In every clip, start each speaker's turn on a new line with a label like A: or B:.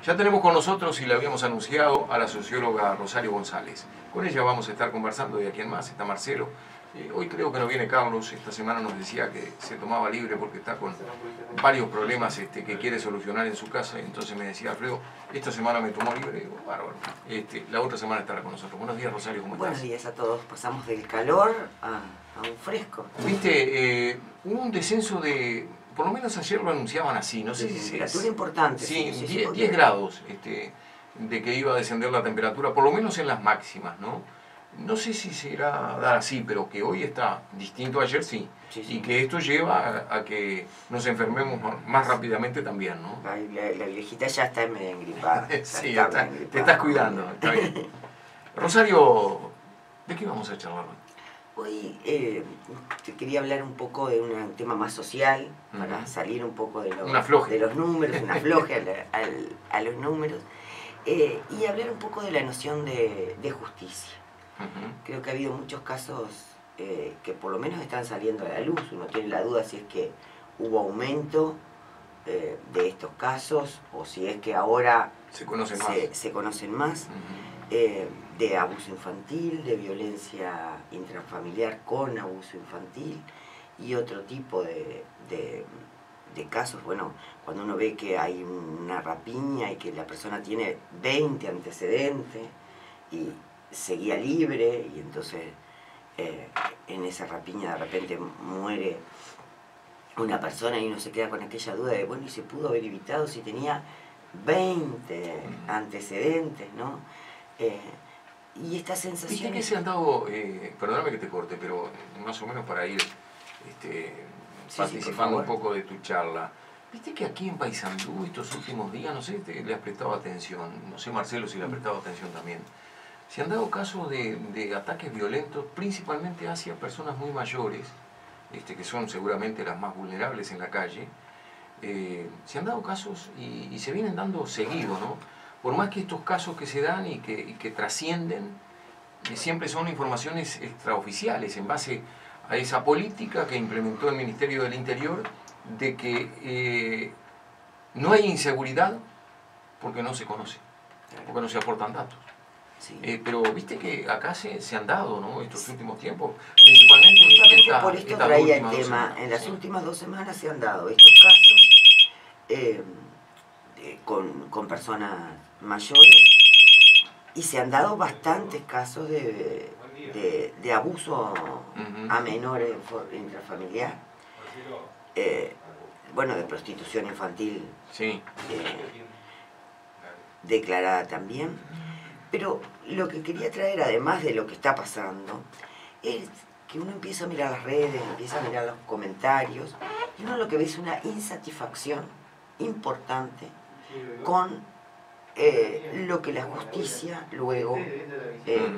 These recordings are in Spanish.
A: Ya tenemos con nosotros, y le habíamos anunciado, a la socióloga Rosario González. Con ella vamos a estar conversando, y a quién más, está Marcelo. Hoy creo que no viene Carlos, esta semana nos decía que se tomaba libre porque está con varios problemas que quiere solucionar en su casa, y entonces me decía, Alfredo, esta semana me tomó libre, y digo, bárbaro, la otra semana estará con nosotros. Buenos días, Rosario, ¿cómo estás?
B: Buenos días a todos, pasamos del calor a un fresco.
A: Viste, hubo un descenso de, por lo menos ayer lo anunciaban así, no sé si es...
B: Temperatura importante.
A: Sí, 10 grados de que iba a descender la temperatura, por lo menos en las máximas, ¿no? No sé si se irá a dar así, pero que hoy está distinto a ayer, sí. Y que esto lleva a que nos enfermemos más rápidamente también, ¿no?
B: Ay, la viejita ya está medio engripada.
A: Sí, te estás cuidando, está bien. Rosario, ¿de qué vamos a charlar hoy?
B: Hoy te quería hablar un poco de un tema más social, para salir un poco de los números, un afloje a los números, y hablar un poco de la noción de justicia. Creo que ha habido muchos casos que por lo menos están saliendo a la luz. Uno tiene la duda si es que hubo aumento de estos casos o si es que ahora se conocen más. De abuso infantil, de violencia intrafamiliar con abuso infantil y otro tipo de casos. Bueno, cuando uno ve que hay una rapiña y que la persona tiene 20 antecedentes y seguía libre, y entonces en esa rapiña de repente muere una persona y uno se queda con aquella duda de, bueno, ¿y se pudo haber evitado si tenía 20 antecedentes, ¿no? Y esta sensación...
A: ¿Viste que se han dado, perdóname que te corte, pero más o menos para ir participando un poco de tu charla? ¿Viste que aquí en Paysandú estos últimos días, no sé, le has prestado atención, no sé Marcelo si le ha prestado atención también, se han dado casos de ataques violentos principalmente hacia personas muy mayores, que son seguramente las más vulnerables en la calle? Se han dado casos y se vienen dando seguido, ¿no? Por más que estos casos que se dan y que trascienden, siempre son informaciones extraoficiales en base a esa política que implementó el Ministerio del Interior de que no hay inseguridad porque no se conoce, porque no se aportan datos.
B: Sí.
A: Pero viste que acá se han dado, ¿no?, estos últimos tiempos, principalmente
B: por esto traía el tema. En las últimas 2 semanas se han dado estos casos con personas mayores, y se han dado bastantes casos de abuso a menores intrafamiliar, bueno, de prostitución infantil,
A: sí,
B: declarada también. Pero lo que quería traer, además de lo que está pasando, es que uno empieza a mirar las redes, empieza a mirar los comentarios, y uno lo que ve es una insatisfacción importante con lo que la justicia luego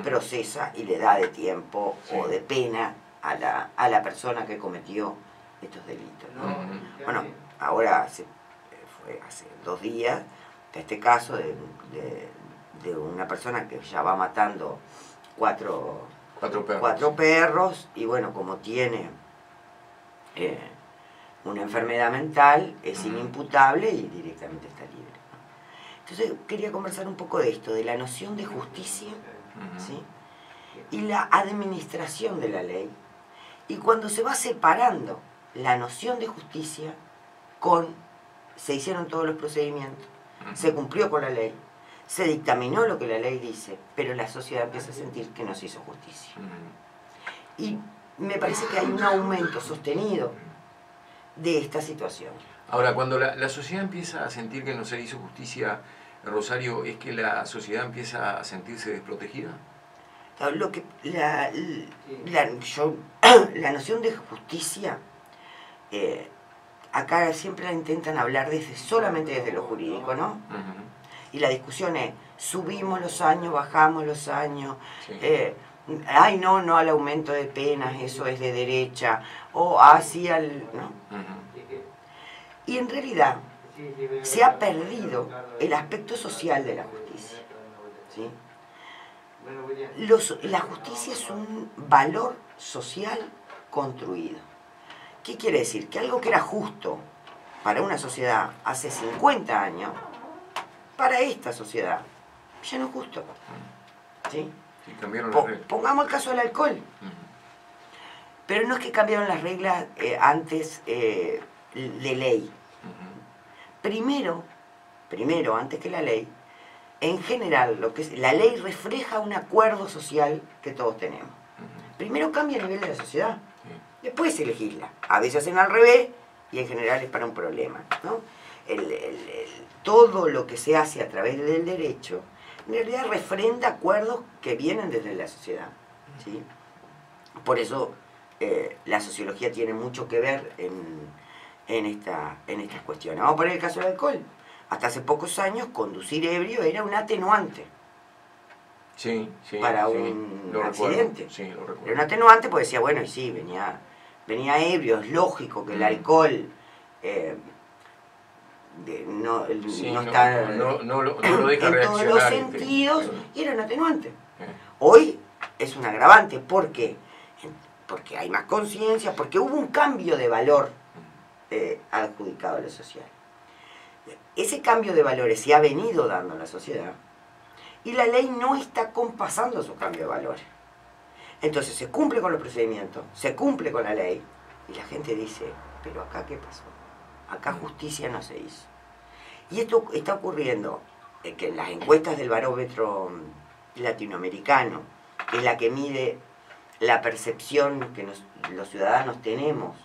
B: procesa y le da de tiempo o de pena a la persona que cometió estos delitos, ¿no? Bueno, ahora fue hace 2 días este caso de una persona que ya va matando cuatro perros, y bueno, como tiene una enfermedad mental, es inimputable y directamente está libre, ¿no? Entonces quería conversar un poco de esto, de la noción de justicia, ¿sí?, y la administración de la ley, y cuando se va separando la noción de justicia se hicieron todos los procedimientos, se cumplió con la ley, se dictaminó lo que la ley dice, pero la sociedad empieza a sentir que no se hizo justicia. Y me parece que hay un aumento sostenido de esta situación.
A: Ahora, cuando la sociedad empieza a sentir que no se hizo justicia, Rosario, ¿es que la sociedad empieza a sentirse desprotegida?
B: La noción de justicia, acá siempre la intentan hablar solamente desde lo jurídico, ¿no? Y la discusión es, subimos los años, bajamos los años, sí. Ay, no al aumento de penas, eso es de derecha, o así ¿no? Y en realidad se ha perdido el aspecto social de la justicia, ¿sí? La justicia es un valor social construido. ¿Qué quiere decir? Que algo que era justo para una sociedad hace 50 años, para esta sociedad ya no es justo. ¿Sí?
A: Sí, cambiaron las reglas.
B: Pongamos el caso del alcohol. Pero no es que cambiaron las reglas antes de ley. Primero, antes que la ley, en general, lo que es, la ley refleja un acuerdo social que todos tenemos. Primero cambia a nivel de la sociedad, después se legisla. A veces hacen al revés y en general es para un problema, ¿no? Todo lo que se hace a través del derecho, en realidad refrenda acuerdos que vienen desde la sociedad, ¿sí? Por eso la sociología tiene mucho que ver en estas cuestiones. Vamos a poner el caso del alcohol. Hasta hace pocos años conducir ebrio era un atenuante.
A: Sí,
B: para
A: sí,
B: un
A: lo
B: accidente.
A: Recuerdo, sí, lo recuerdo.
B: Era un atenuante porque decía, bueno, y sí, venía ebrio, es lógico que el alcohol no está
A: no lo deja
B: en todos
A: reaccionar.
B: los sentidos, y era un atenuante. Hoy es un agravante. ¿Por qué? Porque hay más conciencia, porque hubo un cambio de valor adjudicado a lo social. Ese cambio de valores se ha venido dando en la sociedad y la ley no está compasando su cambio de valores. Entonces se cumple con los procedimientos, se cumple con la ley y la gente dice, pero acá ¿qué pasó? Acá justicia no se hizo. Y esto está ocurriendo que en las encuestas del barómetro latinoamericano, que es la que mide la percepción que los ciudadanos tenemos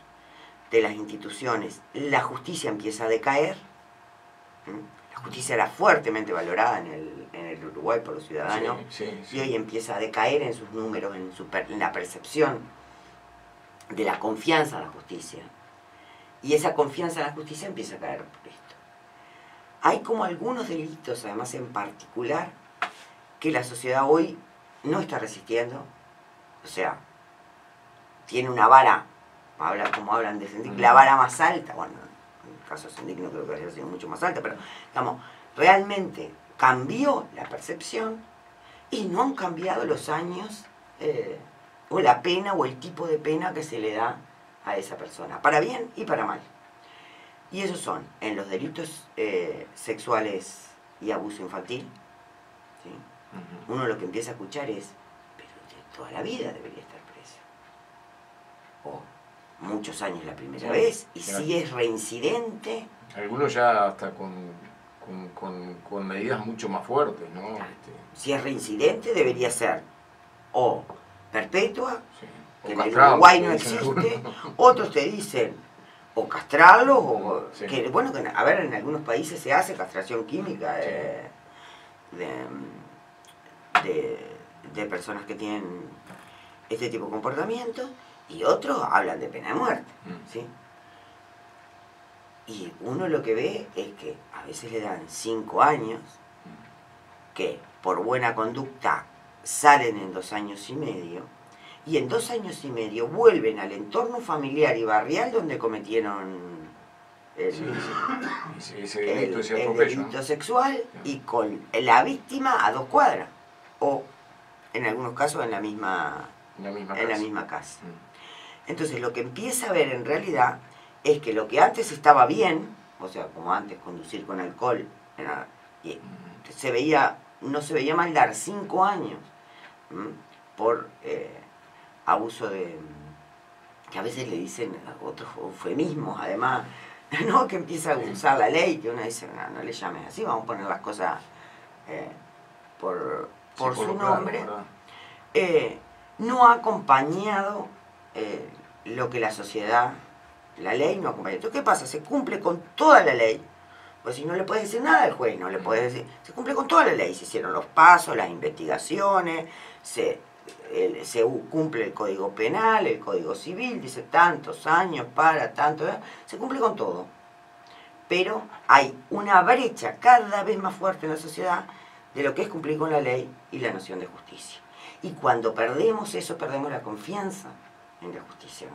B: de las instituciones, la justicia empieza a decaer. La justicia era fuertemente valorada en el Uruguay por los ciudadanos, y hoy empieza a decaer en sus números, en la percepción de la confianza en la justicia. Y esa confianza en la justicia empieza a caer por esto. Hay como algunos delitos, además en particular, que la sociedad hoy no está resistiendo. O sea, tiene una vara, como hablan de Sendic, la vara más alta. Bueno, en el caso de Sendic no creo que haya sido mucho más alta, pero digamos, realmente cambió la percepción y no han cambiado los años o la pena o el tipo de pena que se le da a esa persona, para bien y para mal. Y esos son en los delitos sexuales y abuso infantil, ¿sí? Uno lo que empieza a escuchar es, pero de toda la vida debería estar preso. O muchos años la primera vez, y si es reincidente...
A: Algunos ya hasta con medidas mucho más fuertes, ¿no?
B: Si es reincidente debería ser o perpetua, que en el
A: castrado,
B: Uruguay no existe. Otros te dicen o castrarlos, o que bueno, que a ver, en algunos países se hace castración química de personas que tienen este tipo de comportamiento, y otros hablan de pena de muerte, ¿sí? Y uno lo que ve es que a veces le dan 5 años, que por buena conducta salen en 2 años y medio, y en 2 años y medio vuelven al entorno familiar y barrial donde cometieron el delito sexual, y con la víctima a 2 cuadras, o en algunos casos en la misma casa. Entonces lo que empieza a ver en realidad es que lo que antes estaba bien, o sea, como antes conducir con alcohol, no se veía mal dar 5 años por abuso de, que a veces le dicen otros eufemismos, además, ¿no? Que empieza a usar la ley, que uno dice, no le llames así, vamos a poner las cosas por su nombre. Claro, no ha acompañado lo que la sociedad, la ley no acompaña. Entonces, ¿qué pasa? Se cumple con toda la ley. Pues si no le puedes decir nada al juez, no le puedes decir. Se cumple con toda la ley. Se hicieron los pasos, las investigaciones, se cumple el Código Penal, el Código Civil, dice tantos años para tanto. Se cumple con todo. Pero hay una brecha cada vez más fuerte en la sociedad de lo que es cumplir con la ley y la noción de justicia. Y cuando perdemos eso, perdemos la confianza en la justicia.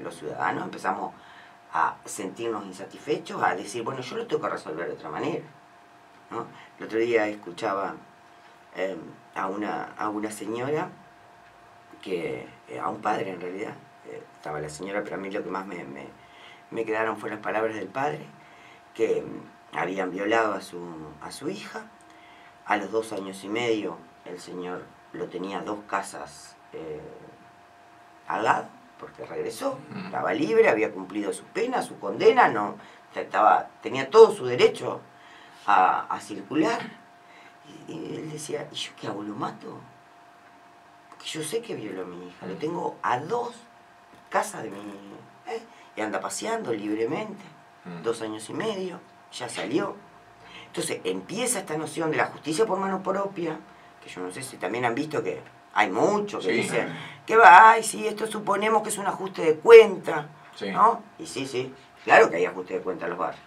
B: Los ciudadanos empezamos a sentirnos insatisfechos, a decir, bueno, yo lo tengo que resolver de otra manera, ¿no? El otro día escuchaba a una señora, a un padre en realidad, estaba la señora, pero a mí lo que más me quedaron fueron las palabras del padre, que habían violado a su hija. A los 2 años y medio el señor lo tenía 2 casas al lado, porque regresó, estaba libre, había cumplido su pena, su condena, no, tenía todo su derecho a circular. Y él decía, ¿y yo qué hago? ¿Lo mato? Porque yo sé que violó a mi hija, lo tengo a 2 casas de mi hija. Y anda paseando libremente, 2 años y medio, ya salió. Entonces empieza esta noción de la justicia por mano propia, que yo no sé si también han visto que hay muchos que dicen, que va, ay, sí, esto suponemos que es un ajuste de cuenta, ¿no? Y sí, claro que hay ajuste de cuenta en los barrios.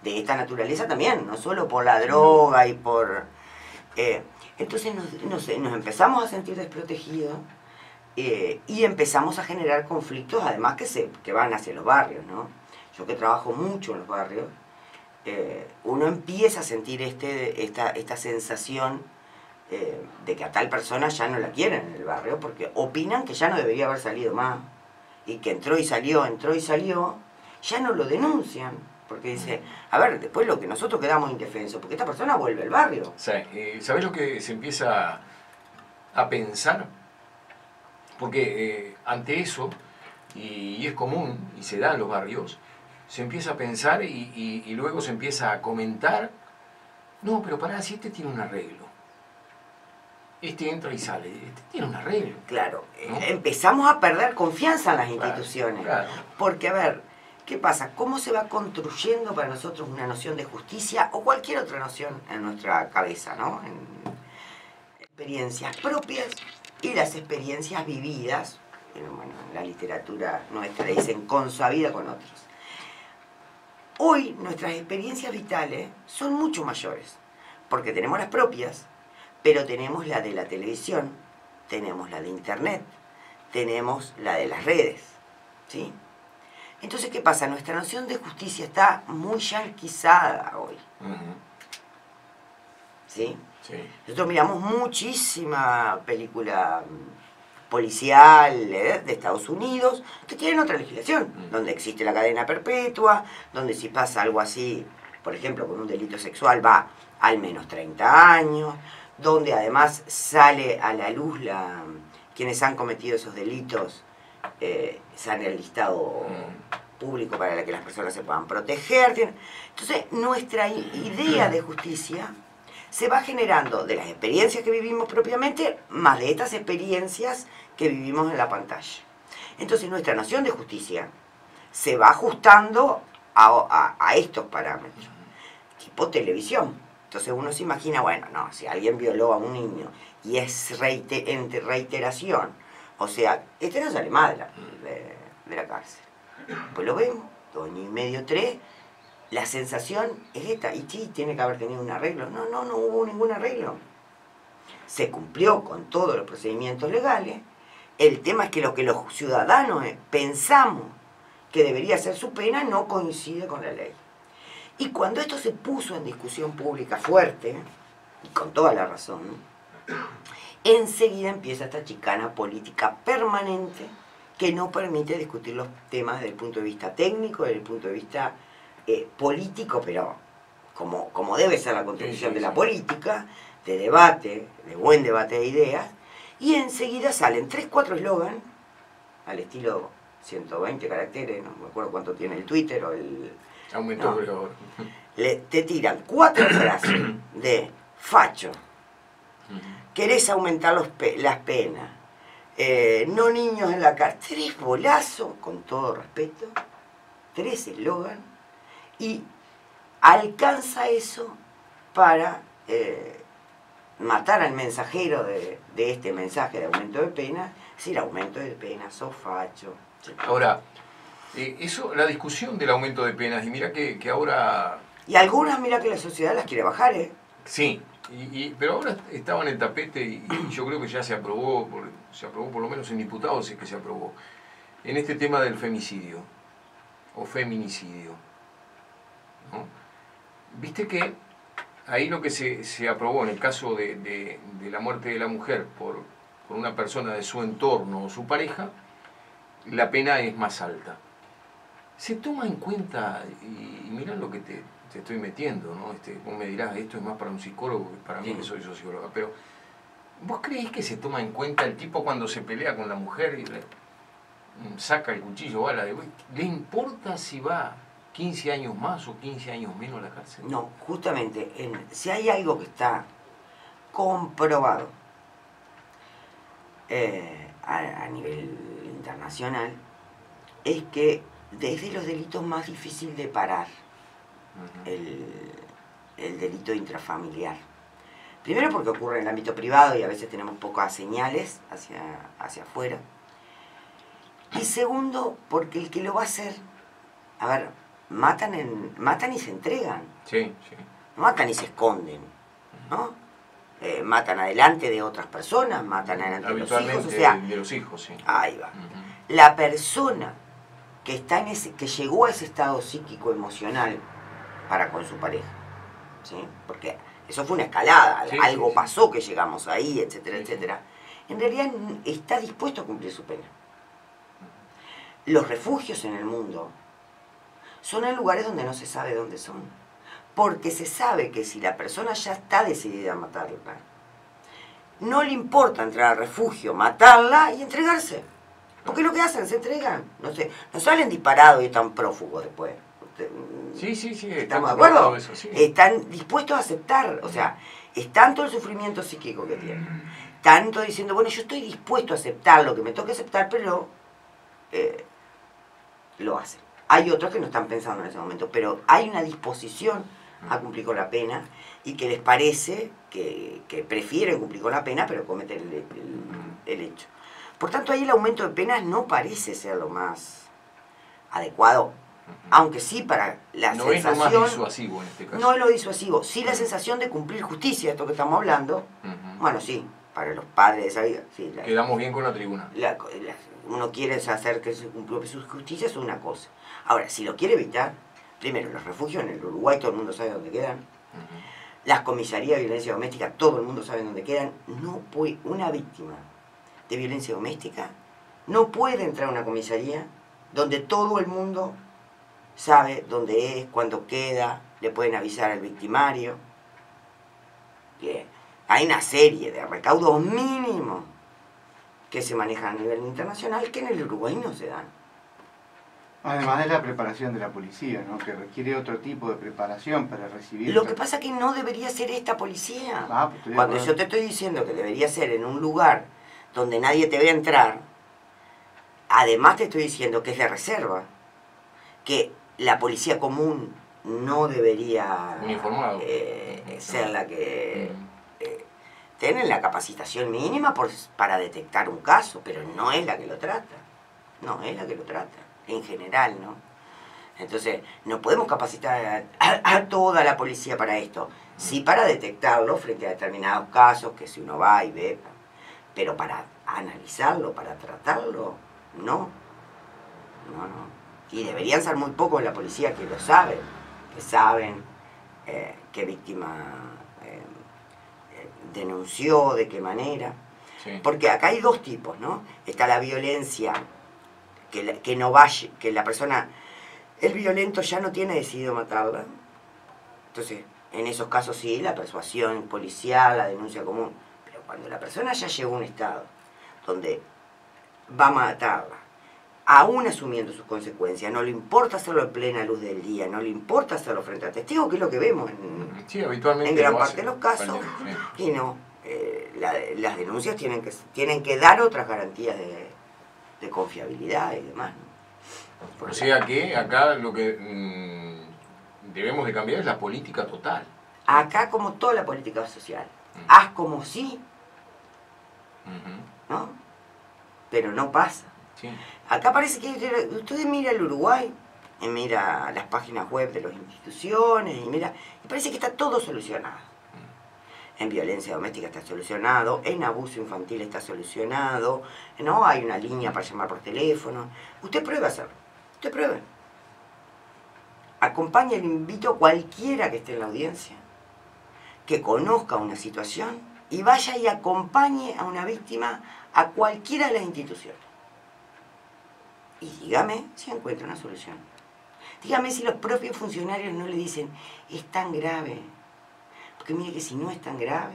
B: De esta naturaleza también, no solo por la droga y por... entonces nos empezamos a sentir desprotegidos y empezamos a generar conflictos, además que van hacia los barrios, ¿no? Yo que trabajo mucho en los barrios, uno empieza a sentir esta sensación de que a tal persona ya no la quieren en el barrio, porque opinan que ya no debería haber salido más, y que entró y salió, ya no lo denuncian, porque dice, a ver, después lo que nosotros quedamos indefensos, porque esta persona vuelve al barrio.
A: Sí, ¿sabés lo que se empieza a pensar? Porque ante eso, y es común, y se da en los barrios, se empieza a pensar y luego se empieza a comentar, no, pero pará, si este tiene un arreglo, este entra y sale, este tiene un arreglo.
B: Claro, ¿no? Empezamos a perder confianza en las instituciones.
A: Claro.
B: Porque, a ver, ¿qué pasa? ¿Cómo se va construyendo para nosotros una noción de justicia o cualquier otra noción en nuestra cabeza, ¿no? En experiencias propias y las experiencias vividas, bueno, en la literatura nuestra le dicen consabida con otros. Hoy nuestras experiencias vitales son mucho mayores, porque tenemos las propias, pero tenemos la de la televisión, tenemos la de internet, tenemos la de las redes, ¿sí? Entonces, ¿qué pasa? Nuestra noción de justicia está muy yanquizada hoy, ¿sí? Sí. Nosotros miramos muchísima película policial de Estados Unidos, que tienen otra legislación, donde existe la cadena perpetua, donde si pasa algo así, por ejemplo, con un delito sexual, va al menos 30 años, donde además sale a la luz quienes han cometido esos delitos, sale al listado público para que las personas se puedan proteger. Entonces, nuestra idea de justicia se va generando de las experiencias que vivimos propiamente, más de estas experiencias que vivimos en la pantalla. Entonces nuestra noción de justicia se va ajustando a estos parámetros, tipo televisión. Entonces uno se imagina, bueno, no, si alguien violó a un niño y es reiteración, o sea, este no sale más de la cárcel. Pues lo vemos, 2 años y medio, 3, la sensación es esta, y sí, tiene que haber tenido un arreglo. No hubo ningún arreglo. Se cumplió con todos los procedimientos legales. El tema es que lo que los ciudadanos pensamos que debería ser su pena no coincide con la ley. Y cuando esto se puso en discusión pública fuerte, y con toda la razón, enseguida empieza esta chicana política permanente que no permite discutir los temas desde el punto de vista técnico, desde el punto de vista político, pero como debe ser la construcción de la política, de debate, de buen debate de ideas, y enseguida salen 3, 4 eslogans, al estilo 120 caracteres, no me acuerdo cuánto tiene el Twitter o el...
A: Aumentó,
B: no, te tiran 4 frases de facho, querés aumentar las penas, no niños en la cárcel, 3 bolazos, con todo respeto, 3 eslogans, y alcanza eso para matar al mensajero de este mensaje de aumento de pena, es decir, aumento de pena, sos facho.
A: Ahora, eso, la discusión del aumento de penas, y mira que ahora...
B: Y algunas, mira que la sociedad las quiere bajar, ¿eh?
A: Sí, pero ahora estaba en el tapete y yo creo que ya se aprobó por lo menos en diputados, es que se aprobó, en este tema del femicidio, o feminicidio, ¿no? Viste que ahí lo que se aprobó en el caso de la muerte de la mujer por una persona de su entorno o su pareja, la pena es más alta. se toma en cuenta, y mirá lo que te estoy metiendo, ¿no? Vos me dirás, esto es más para un psicólogo que para mí, que soy socióloga, pero ¿vos creés que se toma en cuenta el tipo cuando se pelea con la mujer y le saca el cuchillo, bala de ¿le importa si va 15 años más o 15 años menos a la cárcel?
B: No, justamente, si hay algo que está comprobado a nivel internacional, es que desde los delitos más difíciles de parar, el delito intrafamiliar. Primero porque ocurre en el ámbito privado y a veces tenemos pocas señales hacia afuera. Y segundo, porque el que lo va a hacer, a ver, matan y se entregan.
A: Sí, sí.
B: No matan y se esconden, ¿no? Matan adelante de otras personas, matan adelante de los hijos, o sea,
A: de los hijos, sí.
B: Ahí va. La persona que está que llegó a ese estado psíquico emocional para con su pareja, ¿sí? Porque eso fue una escalada, algo pasó que llegamos ahí, etcétera, etcétera. En realidad está dispuesto a cumplir su pena. Los refugios en el mundo son en lugares donde no se sabe dónde son. Porque se sabe que si la persona ya está decidida a matarla, no le importa entrar al refugio, matarla y entregarse. Porque lo que hacen, se entregan. No salen disparados y están prófugos después.
A: Sí,
B: ¿estamos de acuerdo?
A: Eso, sí.
B: Están dispuestos a aceptar. O sea, es tanto el sufrimiento psíquico que tienen. Tanto diciendo, bueno, yo estoy dispuesto a aceptar lo que me toque aceptar, pero lo hacen. Hay otros que no están pensando en ese momento, pero hay una disposición a cumplir con la pena y que les parece que prefieren cumplir con la pena, pero cometen el hecho. Por tanto, ahí el aumento de penas no parece ser lo más adecuado, aunque sí para la sensación...
A: No es lo más disuasivo en este caso.
B: No es lo disuasivo, sí la sensación de cumplir justicia, esto que estamos hablando, bueno, sí, para los padres de esa vida, sí.
A: Quedamos bien con la tribuna.
B: Uno quiere hacer que se cumpla su justicia, es una cosa. Ahora, si lo quiere evitar, primero, los refugios en el Uruguay, todo el mundo sabe dónde quedan. Las comisarías de violencia doméstica, todo el mundo sabe dónde quedan. No puede, una víctima de violencia doméstica no puede entrar a una comisaría donde todo el mundo sabe dónde es, cuándo queda, le pueden avisar al victimario. Bien. Hay una serie de recaudos mínimos que se manejan a nivel internacional que en el Uruguay no se dan.
C: Además de la preparación de la policía, ¿no? Que requiere otro tipo de preparación para recibir...
B: Lo que pasa es que no debería ser esta policía.
C: Pues
B: cuando yo te estoy diciendo que debería ser en un lugar donde nadie te vea entrar, además te estoy diciendo que es de reserva, que la policía común no debería ser la que... tienen la capacitación mínima para detectar un caso, pero no es la que lo trata. No es la que lo trata, en general, ¿no? Entonces, no podemos capacitar a toda la policía para esto. Sí para detectarlo frente a determinados casos, que si uno va y ve, pero para analizarlo, para tratarlo, no. Y deberían ser muy pocos la policía que lo saben, qué víctima denunció, de qué manera. Sí. Porque acá hay dos tipos, ¿no? Está la violencia, que la persona, el violento ya no tiene decidido matarla. Entonces, en esos casos sí, la persuasión policial, la denuncia común. Pero cuando la persona ya llegó a un estado donde va a matarla, aún asumiendo sus consecuencias, no le importa hacerlo en plena luz del día, no le importa hacerlo frente a testigos, que es lo que vemos en gran parte de los casos, y no, las denuncias tienen que dar otras garantías de confiabilidad y demás, ¿no?
A: O sea que acá lo que debemos de cambiar es la política total.
B: Acá, como toda la política social, haz como sí, ¿no? Pero no pasa. Sí. Acá parece que usted mira el Uruguay, y mira las páginas web de las instituciones, y parece que está todo solucionado. En violencia doméstica está solucionado, en abuso infantil está solucionado, no hay una línea para llamar por teléfono. Usted pruebe a hacerlo, usted pruebe. Acompañe, le invito a cualquiera que esté en la audiencia, que conozca una situación y vaya y acompañe a una víctima a cualquiera de las instituciones. Y dígame si encuentra una solución. Dígame si los propios funcionarios no le dicen, es tan grave. Porque mire que si no es tan grave,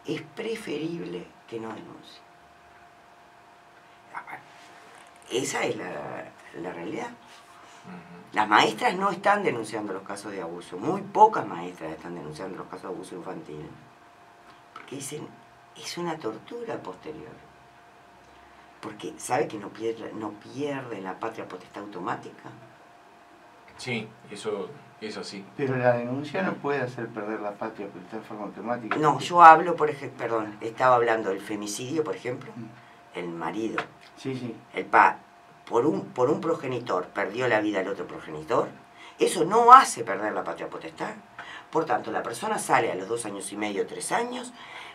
B: es preferible que no denuncie. Esa es la realidad. Las maestras no están denunciando los casos de abuso. Muy pocas maestras están denunciando los casos de abuso infantil. Porque dicen, es una tortura posterior. Porque sabe que no pierde la patria potestad automática.
A: Sí, eso es así.
C: Pero la denuncia no puede hacer perder la patria potestad de forma automática.
B: No, yo hablo, por ejemplo, perdón, estaba hablando del femicidio, por ejemplo. El marido.
C: Sí, sí.
B: Por un progenitor perdió la vida el otro progenitor, eso no hace perder la patria potestad. Por tanto, la persona sale a los 2 años y medio, 3 años,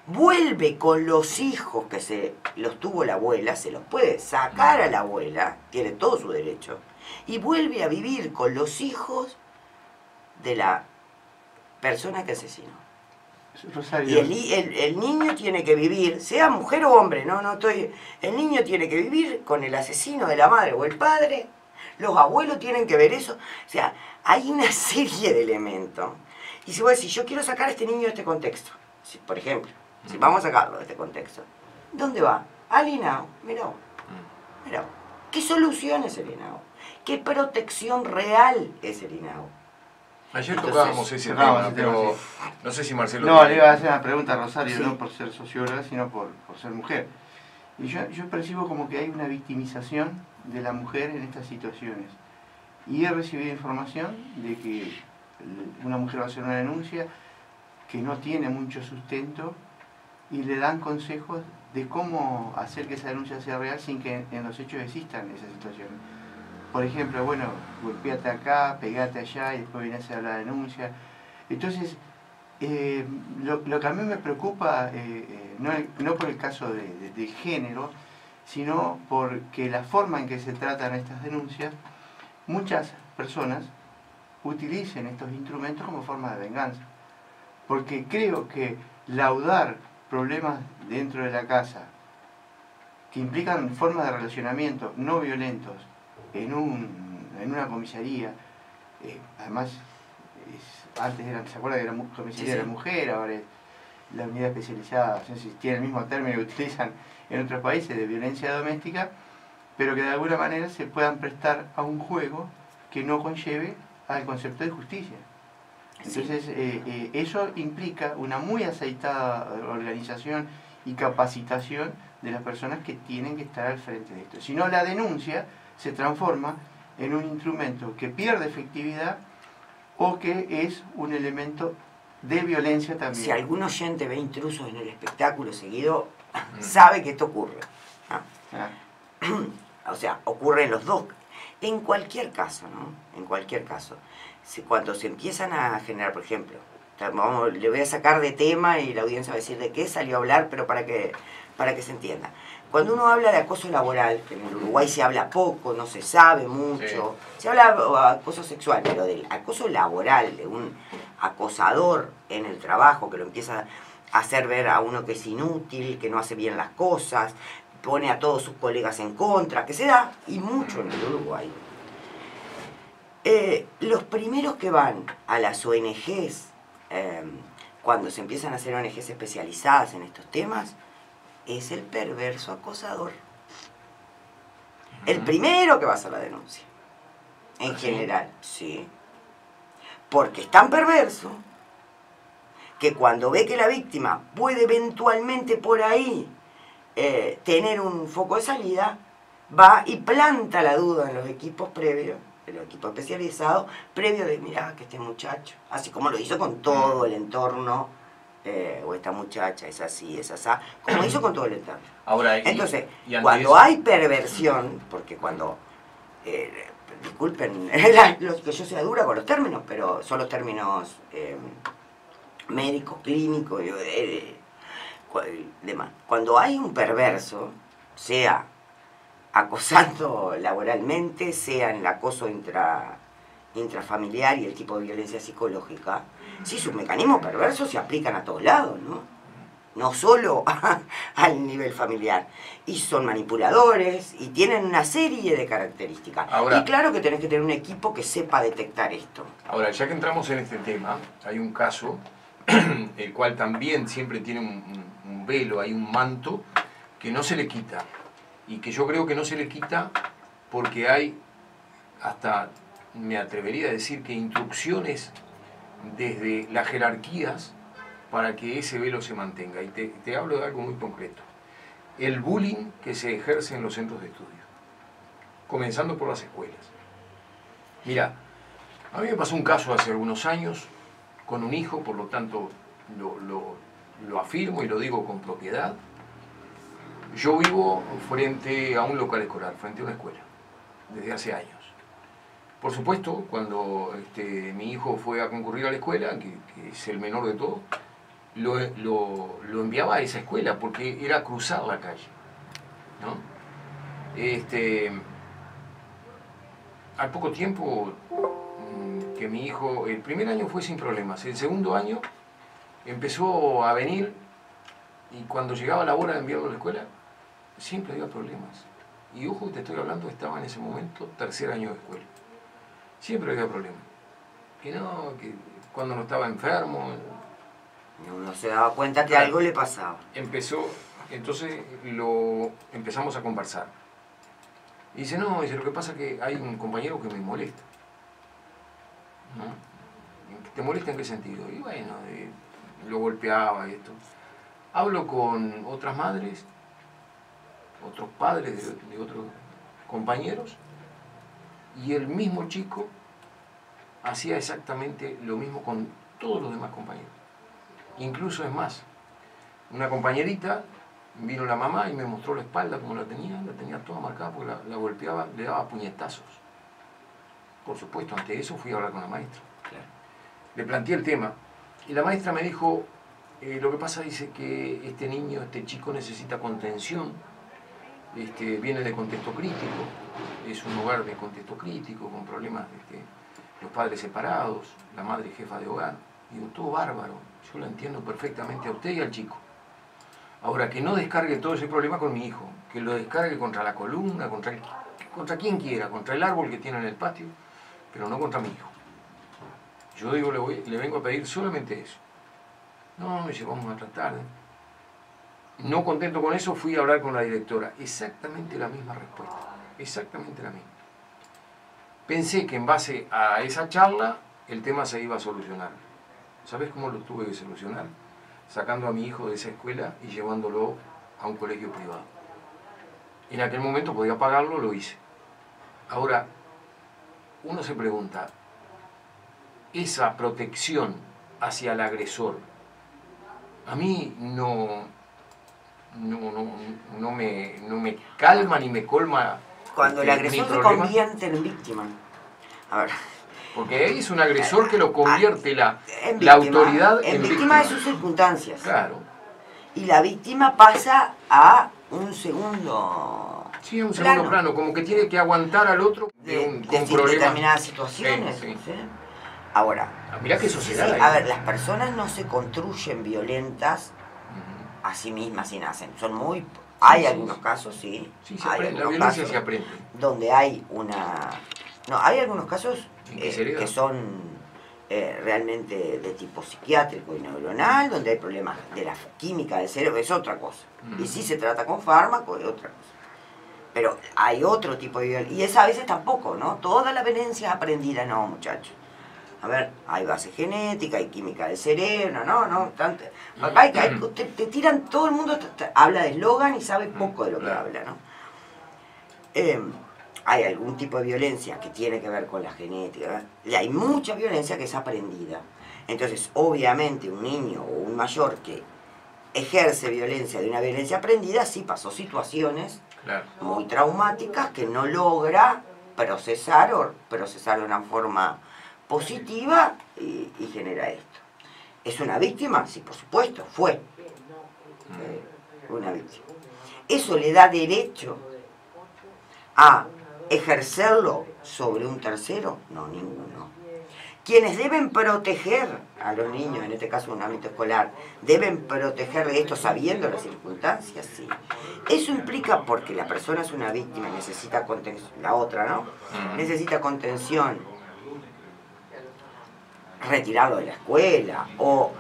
B: vuelve con los hijos que los tuvo la abuela, se los puede sacar a la abuela, tiene todo su derecho, y vuelve a vivir con los hijos de la persona que asesinó.
C: Rosario.
B: Y el niño tiene que vivir, sea mujer o hombre, el niño tiene que vivir con el asesino de la madre o el padre, los abuelos tienen que ver eso, o sea, hay una serie de elementos. Y si vos decís, yo quiero sacar a este niño de este contexto, por ejemplo, si vamos a sacarlo de este contexto, ¿dónde va? Al INAO, mirá vos. ¿Qué solución es el INAO? ¿Qué protección real es el INAO?
A: Ayer tocábamos ese tema, pero no sé si Marcelo...
C: No, le iba a hacer una pregunta a Rosario, sí. No por ser socióloga, sino por ser mujer. Y yo percibo como que hay una victimización de la mujer en estas situaciones. Y he recibido información de que una mujer va a hacer una denuncia que no tiene mucho sustento y le dan consejos de cómo hacer que esa denuncia sea real sin que en los hechos existan esas situaciones. Por ejemplo, bueno, golpeate acá, pegate allá y después vienes a la denuncia. Entonces, lo que a mí me preocupa, no por el caso del género, sino porque la forma en que se tratan estas denuncias, muchas personas utilicen estos instrumentos como forma de venganza. Porque creo que laudar problemas dentro de la casa que implican formas de relacionamiento no violentos en una comisaría, además antes ¿se acuerda que la comisaría era mujer? Ahora es la unidad especializada, no sé si tiene el mismo término que utilizan en otros países de violencia doméstica, pero que de alguna manera se puedan prestar a un juego que no conlleve al concepto de justicia. Entonces, eso implica una muy aceitada organización y capacitación de las personas que tienen que estar al frente de esto. Si no, la denuncia se transforma en un instrumento que pierde efectividad o que es un elemento de violencia también.
B: Si algún oyente ve intrusos en el espectáculo seguido, sabe que esto ocurre. O sea, ocurre en los dos. En cualquier caso, ¿no? En cualquier caso. Cuando se empiezan a generar, por ejemplo, le voy a sacar de tema y la audiencia va a decir de qué salió a hablar, pero para que se entienda. Cuando uno habla de acoso laboral, que en el Uruguay se habla poco, no se sabe mucho, se habla de acoso sexual, pero del acoso laboral, de un acosador en el trabajo que lo empieza a hacer ver a uno que es inútil, que no hace bien las cosas, pone a todos sus colegas en contra, que se da, y mucho en el Uruguay. Los primeros que van a las ONGs, cuando se empiezan a hacer ONGs especializadas en estos temas, es el perverso acosador. El primero que va a hacer la denuncia. En general, sí. Porque es tan perverso que cuando ve que la víctima puede eventualmente por ahí tener un foco de salida, va y planta la duda en los equipos previos, en los equipos especializados, previo de, mirá, que este muchacho, así como lo hizo con todo el entorno, o esta muchacha es así, es asá, como hizo con todo el entorno.
A: Ahora,
B: entonces, cuando hay perversión, porque cuando, disculpen, que yo sea dura con los términos, pero son los términos médicos, clínicos, demás. Cuando hay un perverso, sea acosando laboralmente, sea en el acoso intrafamiliar y el tipo de violencia psicológica, sí, sus mecanismos perversos se aplican a todos lados, ¿no? no solo al nivel familiar. Y son manipuladores y tienen una serie de características.
A: Ahora,
B: y claro que tenés que tener un equipo que sepa detectar esto.
A: Ahora, ya que entramos en este tema, hay un caso, el cual también siempre tiene un velo, hay un manto que no se le quita. Y que yo creo que no se le quita porque hay, hasta me atrevería a decir que instrucciones desde las jerarquías para que ese velo se mantenga. Y te hablo de algo muy concreto. El bullying que se ejerce en los centros de estudio, comenzando por las escuelas. Mira, a mí me pasó un caso hace algunos años con un hijo, por lo tanto lo afirmo y lo digo con propiedad. Yo vivo frente a un local escolar, frente a una escuela, desde hace años. Por supuesto, cuando mi hijo fue a concurrir a la escuela, que es el menor de todos, lo enviaba a esa escuela porque era cruzar la calle, ¿no? Al poco tiempo que mi hijo, el primer año fue sin problemas, el segundo año empezó a venir y cuando llegaba la hora de enviarlo a la escuela, siempre había problemas. Y ojo, te estoy hablando, estaba en ese momento tercer año de escuela. Siempre había problemas. Que no, que cuando no estaba enfermo.
B: Uno se daba cuenta que algo le pasaba.
A: Entonces empezamos a conversar. Y dice, no, lo que pasa es que hay un compañero que me molesta. ¿No? ¿Te molesta en qué sentido? Y bueno, lo golpeaba y esto. Hablo con otras madres, otros padres de otros compañeros, y el mismo chico hacía exactamente lo mismo con todos los demás compañeros. Incluso es más, una compañerita, vino la mamá y me mostró la espalda como la tenía toda marcada porque la golpeaba, le daba puñetazos. Por supuesto, ante eso fui a hablar con la maestra. Claro. Le planteé el tema y la maestra me dijo, lo que pasa, dice que este niño, este chico necesita contención, viene de contexto crítico, es un hogar de contexto crítico, con problemas, los padres separados, la madre jefa de hogar. Digo, todo bárbaro, yo lo entiendo perfectamente a usted y al chico. Ahora, que no descargue todo ese problema con mi hijo, que lo descargue contra la columna, contra quien quiera, contra el árbol que tiene en el patio, pero no contra mi hijo. Yo digo, le vengo a pedir solamente eso. No, me dice, vamos a tratar. No contento con eso, fui a hablar con la directora. Exactamente la misma respuesta, exactamente la misma. Pensé que en base a esa charla el tema se iba a solucionar. ¿Sabes cómo lo tuve que solucionar? Sacando a mi hijo de esa escuela y llevándolo a un colegio privado. En aquel momento podía pagarlo, lo hice. Ahora, uno se pregunta, esa protección hacia el agresor, a mí no me calma ni me colma.
B: Cuando el agresor se convierte en víctima. A ver.
A: Porque ahí es un agresor que lo convierte la autoridad
B: en víctima de sus circunstancias.
A: Claro.
B: Y la víctima pasa a un segundo.
A: Sí, a un segundo plano, como que tiene que aguantar al otro
B: con determinadas situaciones. Sí. ¿Sí? Ahora,
A: mirá qué sociedad hay.
B: A ver, las personas no se construyen violentas a sí mismas y nacen. Son muy... Hay algunos casos, sí.
A: Sí, se aprende. La violencia se aprende.
B: Donde hay una... No, hay algunos casos que son realmente de tipo psiquiátrico y neuronal, donde hay problemas de la química del cerebro, es otra cosa. Y sí se trata con fármaco, es otra cosa. Pero hay otro tipo de violencia. Y esa a veces tampoco, ¿no? Toda la violencia es aprendida, no, muchachos. A ver, hay base genética, hay química del cerebro, no, tanto. Te tiran, todo el mundo habla de eslogan y sabe poco de lo que habla, ¿no? Hay algún tipo de violencia que tiene que ver con la genética, y hay mucha violencia que es aprendida. Entonces, obviamente, un niño o un mayor que ejerce violencia de una violencia aprendida, sí pasó situaciones muy traumáticas que no logra procesar de una forma positiva y genera esto. ¿Es una víctima? Sí, por supuesto, fue una víctima. ¿Eso le da derecho a ejercerlo sobre un tercero? No, ninguno. Quienes deben proteger a los niños, en este caso en un ámbito escolar, deben proteger de esto sabiendo las circunstancias, sí. Eso implica, porque la persona es una víctima y necesita contención, la otra, ¿no? Necesita contención, retirarlo de la escuela, o,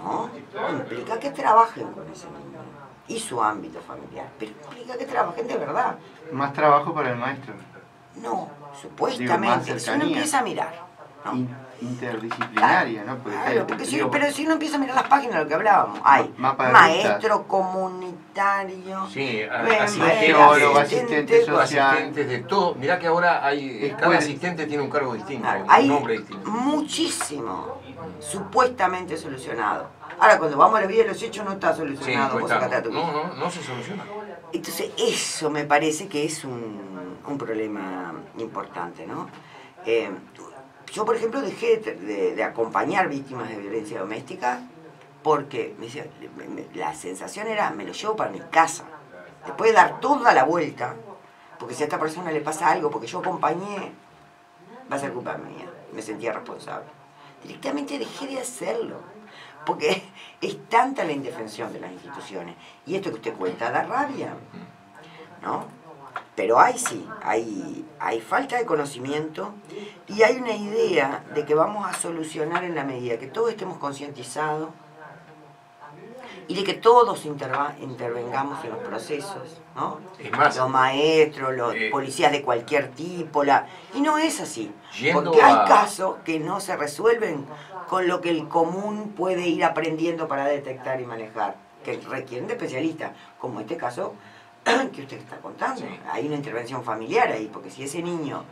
B: no, implica que trabajen con ese niño y su ámbito familiar, pero implica que trabajen de verdad.
C: Más trabajo para el maestro.
B: No, supuestamente, si uno empieza a mirar, ¿no?
C: Interdisciplinaria, ¿no?
B: Claro, porque pero si uno empieza a mirar las páginas de lo que hablábamos, hay maestro comunitario,
A: asistentes de todo. Mirá que ahora hay cada asistente tiene un cargo distinto,
B: hay
A: un nombre distinto.
B: Muchísimo supuestamente solucionado. Ahora, cuando vamos a la vida de los hechos no está solucionado.
A: Sí, no se soluciona.
B: Entonces, eso me parece que es un problema importante, ¿no? Yo, por ejemplo, dejé de acompañar víctimas de violencia doméstica porque la sensación era, me lo llevo para mi casa. Después de dar toda la vuelta, porque si a esta persona le pasa algo, porque yo acompañé, va a ser culpa mía. Me sentía responsable. Directamente dejé de hacerlo, porque es tanta la indefensión de las instituciones. Y esto que usted cuenta da rabia, ¿no? Pero hay falta de conocimiento y hay una idea de que vamos a solucionar en la medida que todos estemos concientizados y de que todos intervengamos en los procesos, ¿no?
A: Es más,
B: los maestros, los policías de cualquier tipo, y no es así, porque hay casos que no se resuelven con lo que el común puede ir aprendiendo para detectar y manejar, que requieren de especialistas, como este caso que usted está contando. Sí. Hay una intervención familiar ahí, porque si ese niño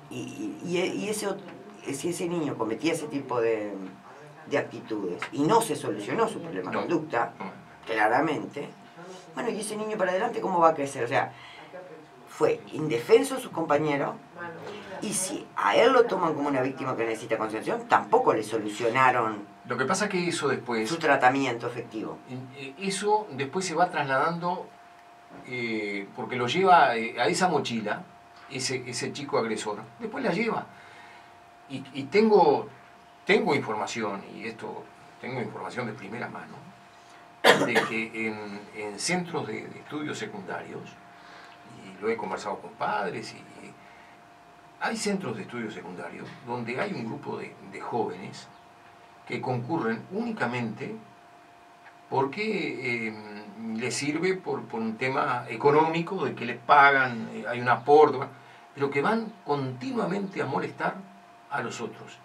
B: si ese niño cometía ese tipo de actitudes y no se solucionó su problema de conducta, claramente, bueno, y ese niño para adelante, ¿cómo va a crecer? O sea, fue indefenso sus compañeros, y si a él lo toman como una víctima que necesita contención, tampoco le solucionaron.
A: Lo que pasa es que eso después,
B: su tratamiento efectivo,
A: eso después se va trasladando, porque lo lleva a esa mochila, ese chico agresor, después la lleva. Y tengo información, y tengo información de primera mano, de que en centros de estudios secundarios, y lo he conversado con padres, y hay centros de estudios secundarios donde hay un grupo de jóvenes que concurren únicamente porque les sirve por un tema económico, de que les pagan, hay un aporte, pero que van continuamente a molestar a los otros.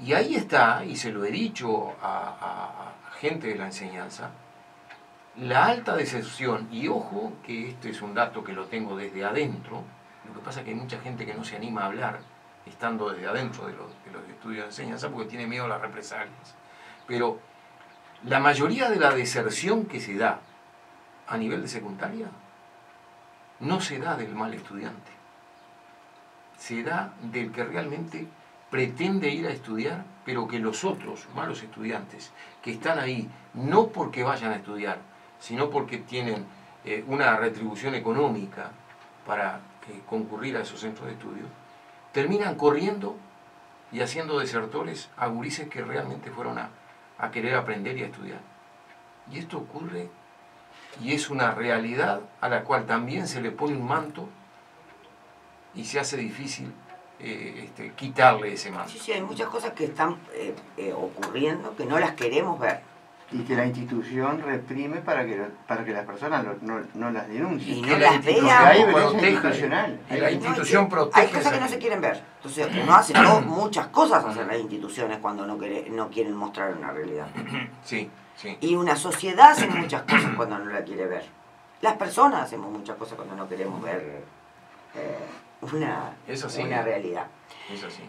A: Y ahí está, y se lo he dicho a gente de la enseñanza, la alta deserción, y ojo que este es un dato que lo tengo desde adentro. Lo que pasa es que hay mucha gente que no se anima a hablar estando desde adentro de los estudios de enseñanza porque tiene miedo a las represalias. Pero la mayoría de la deserción que se da a nivel de secundaria no se da del mal estudiante, se da del que realmente pretende ir a estudiar, pero que los otros malos estudiantes que están ahí, no porque vayan a estudiar, sino porque tienen una retribución económica para concurrir a esos centros de estudio, terminan corriendo y haciendo desertores a gurises que realmente fueron a querer aprender y a estudiar. Y esto ocurre y es una realidad a la cual también se le pone un manto y se hace difícil quitarle ese manto.
B: Sí, hay muchas cosas que están ocurriendo que no las queremos ver.
C: Y que la institución reprime para que las personas no las denuncien.
B: Y no las vean.
C: Hay violencia institucional.
A: La institución protege.
B: Hay cosas que no se quieren ver. Entonces uno hace muchas cosas hacen las instituciones cuando no quieren mostrar una realidad.
A: Sí, sí.
B: Y una sociedad hace muchas cosas cuando no la quiere ver. Las personas hacemos muchas cosas cuando no queremos ver una realidad.
A: Es así.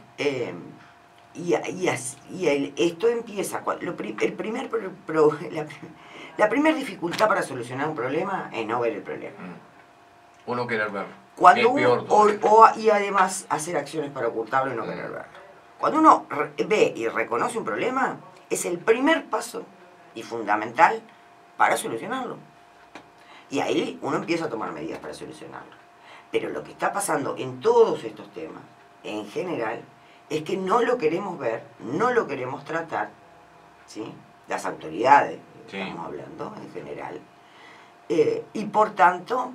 B: Esto empieza, la primera dificultad para solucionar un problema es no ver el problema.
A: O no querer verlo.
B: Cuando y además hacer acciones para ocultarlo y no querer verlo. Cuando uno ve y reconoce un problema, es el primer paso y fundamental para solucionarlo. Y ahí uno empieza a tomar medidas para solucionarlo. Pero lo que está pasando en todos estos temas, en general, es que no lo queremos ver, no lo queremos tratar, ¿sí? Las autoridades,
A: sí,
B: estamos hablando en general, y por tanto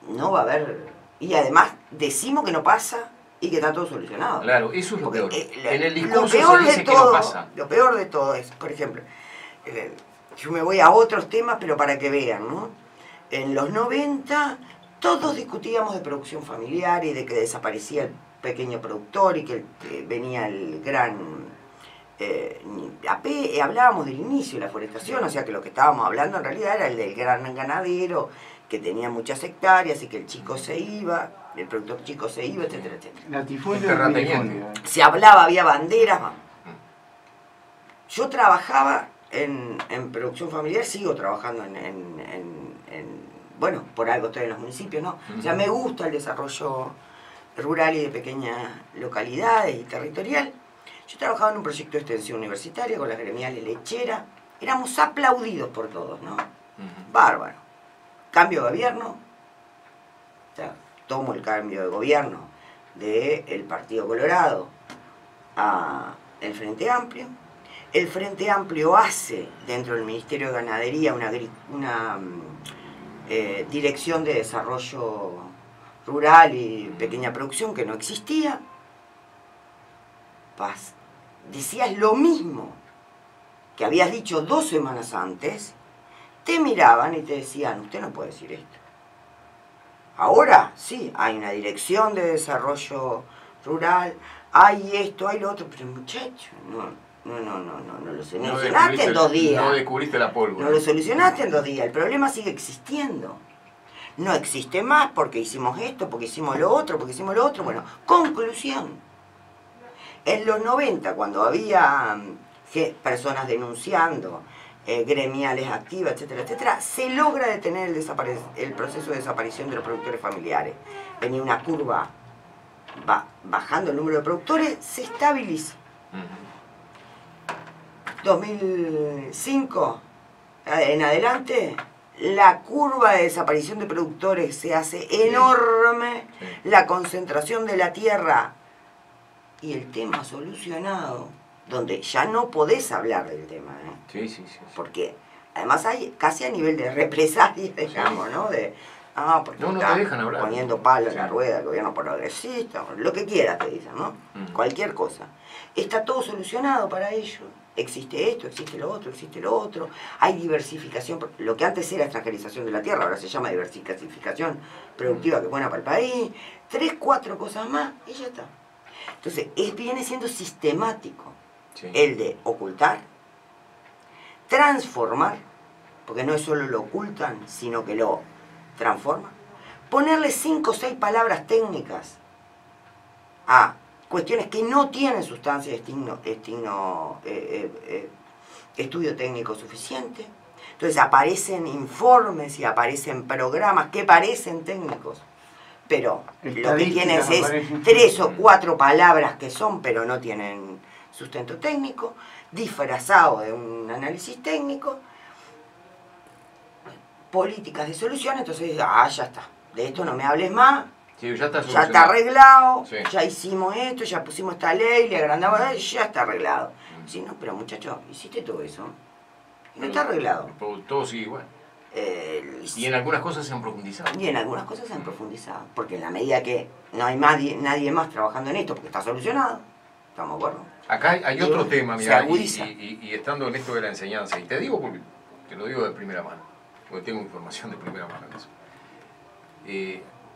B: no va a haber, y además decimos que no pasa y que está todo solucionado.
A: Claro, eso es lo peor. En el
B: discurso
A: se dice que no pasa.
B: Lo peor de todo es, por ejemplo, yo me voy a otros temas, pero para que vean, ¿no? En los 90 todos discutíamos de producción familiar y de que desaparecía el pequeño productor y que venía el gran... hablábamos del inicio de la forestación, o sea que lo que estábamos hablando en realidad era el del gran ganadero, que tenía muchas hectáreas y que el chico se iba, el productor chico se iba, etcétera, etcétera. Se hablaba, había banderas. Yo trabajaba en producción familiar, sigo trabajando bueno, por algo estoy en los municipios, ¿no? O sea, me gusta el desarrollo rural y de pequeñas localidades y territorial. Yo trabajaba en un proyecto de extensión universitaria con las gremiales lecheras. Éramos aplaudidos por todos, ¿no? Bárbaro. Cambio de gobierno. O sea, tomo el cambio de gobierno del Partido Colorado a el Frente Amplio. El Frente Amplio hace dentro del Ministerio de Ganadería una dirección de desarrollo rural y pequeña producción que no existía. Decías lo mismo que habías dicho 2 semanas antes, te miraban y te decían, usted no puede decir esto. Ahora sí, hay una dirección de desarrollo rural, hay esto, hay lo otro, pero muchacho, no lo solucionaste en 2 días.
A: No descubriste la pólvora.
B: No lo solucionaste en 2 días, el problema sigue existiendo. No existe más porque hicimos esto, porque hicimos lo otro, porque hicimos lo otro. Bueno, conclusión. En los 90, cuando había personas denunciando, gremiales activas, etcétera, etcétera, se logra detener el proceso de desaparición de los productores familiares. Venía una curva bajando el número de productores, se estabiliza. 2005 en adelante, la curva de desaparición de productores se hace enorme, la concentración de la tierra y el tema solucionado, donde ya no podés hablar del tema,
A: sí.
B: Porque además hay casi a nivel de represalia, digamos, ¿no? Porque
A: no te dejan hablar.
B: Poniendo palo en la rueda del gobierno progresista, lo que quieras te dicen, ¿no? Cualquier cosa. Está todo solucionado para ellos. Existe esto, existe lo otro, hay diversificación, lo que antes era extranjerización de la tierra, ahora se llama diversificación productiva, que es buena para el país, 3, 4 cosas más y ya está. Entonces, viene siendo sistemático el de ocultar, transformar, porque no es solo lo ocultan, sino que lo transforman, ponerle 5 o 6 palabras técnicas a cuestiones que no tienen sustancia estudio técnico suficiente. Entonces aparecen informes y aparecen programas que parecen técnicos, pero lo que tienes es 3 o 4 palabras que son, pero no tienen sustento técnico, disfrazado de un análisis técnico, políticas de solución. Entonces, ya está, de esto no me hables más.
A: Sí, ya
B: está arreglado, ya hicimos esto, ya pusimos esta ley, le agrandamos, ya está arreglado. Sí, no, pero muchacho, hiciste todo eso y no está arreglado.
A: Todo sigue igual. Y en algunas cosas se han profundizado.
B: Porque en la medida que no hay nadie más trabajando en esto, porque está solucionado, ¿estamos de acuerdo?
A: Acá hay otro tema, mira, y estando en esto de la enseñanza, y te digo porque te lo digo de primera mano, porque tengo información de primera mano en eso.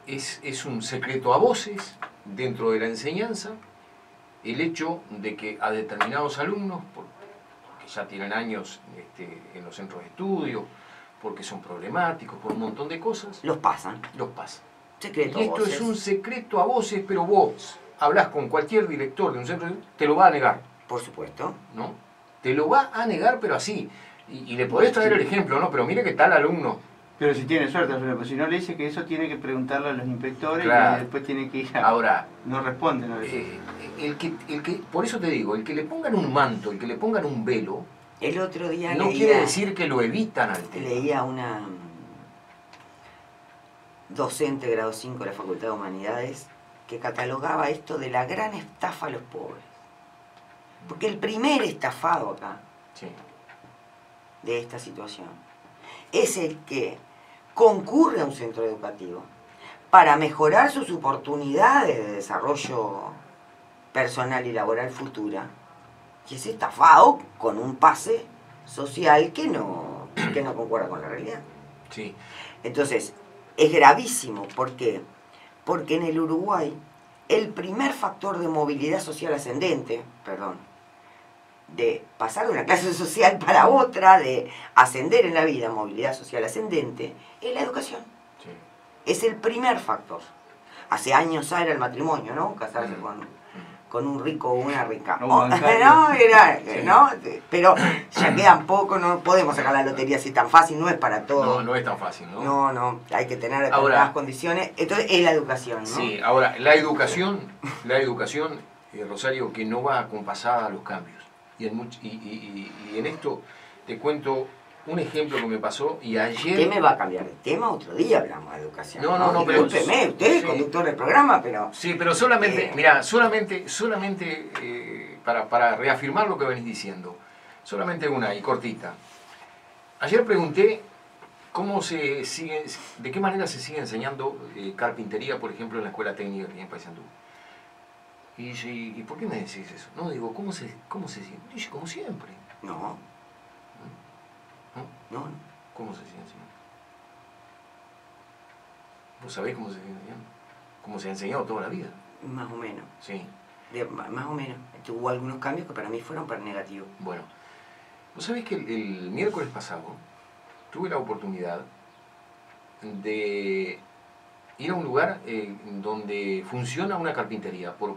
A: Es un secreto a voces dentro de la enseñanza el hecho de que a determinados alumnos, porque ya tienen años en los centros de estudio, porque son problemáticos, por un montón de cosas,
B: los pasan.
A: Secreto y esto es un secreto a voces, pero vos hablas con cualquier director de un centro de estudio, te lo va a negar.
B: Por supuesto.
A: ¿No? Te lo va a negar, pero así. Y le podés traer el ejemplo, ¿no? Pero mire que tal alumno.
C: Pero si tiene suerte, pero si no le dice que eso tiene que preguntarle a los inspectores,
A: claro,
C: y después tiene que ir a...
A: Ahora,
C: no responden a veces.
A: Por eso te digo, el que le pongan un manto, el que le pongan un velo,
B: el otro día
A: no quiere decir que lo evitan al tema.
B: Leía una docente grado 5 de la Facultad de Humanidades que catalogaba esto de la gran estafa a los pobres. Porque el primer estafado acá,
A: sí,
B: de esta situación, es el que concurre a un centro educativo para mejorar sus oportunidades de desarrollo personal y laboral futura, y es estafado con un pase social que no concuerda con la realidad.
A: Sí.
B: Entonces, es gravísimo. ¿Por qué? Porque en el Uruguay, el primer factor de movilidad social ascendente, de pasar de una clase social para otra, de ascender en la vida, movilidad social ascendente, es la educación.
A: Sí.
B: Es el primer factor. Hace años era el matrimonio, ¿no? Casarse con un rico o una rica.
C: No,
B: ¿no? Pero ya quedan poco, no podemos sacar la lotería así tan fácil, no es para todos.
A: No es tan fácil, ¿no?
B: No, hay que tener determinadas condiciones. Entonces es la educación, ¿no?
A: Sí, ahora, la educación, Rosario, que no va acompasada a los cambios. Y en esto te cuento un ejemplo que me pasó y ayer...
B: ¿Qué me va a cambiar de tema? Otro día hablamos de educación.
A: No, pero...
B: Discúlpeme, usted es conductor del programa, pero...
A: Sí, pero solamente, mira, solamente para reafirmar lo que venís diciendo, solamente una y cortita. Ayer pregunté de qué manera se sigue enseñando carpintería, por ejemplo, en la escuela técnica aquí en Paysandú. Y dice, ¿y por qué me decís eso? No, digo, ¿cómo se sigue? Dice, como siempre.
B: No.
A: ¿Cómo se sigue enseñando? ¿Vos sabés cómo se sigue enseñando? ¿Cómo se ha enseñado toda la vida?
B: Más o menos.
A: Sí.
B: Más o menos. Hubo algunos cambios que para mí fueron para negativo.
A: Bueno, vos sabés que el miércoles pasado tuve la oportunidad de ir a un lugar donde funciona una carpintería por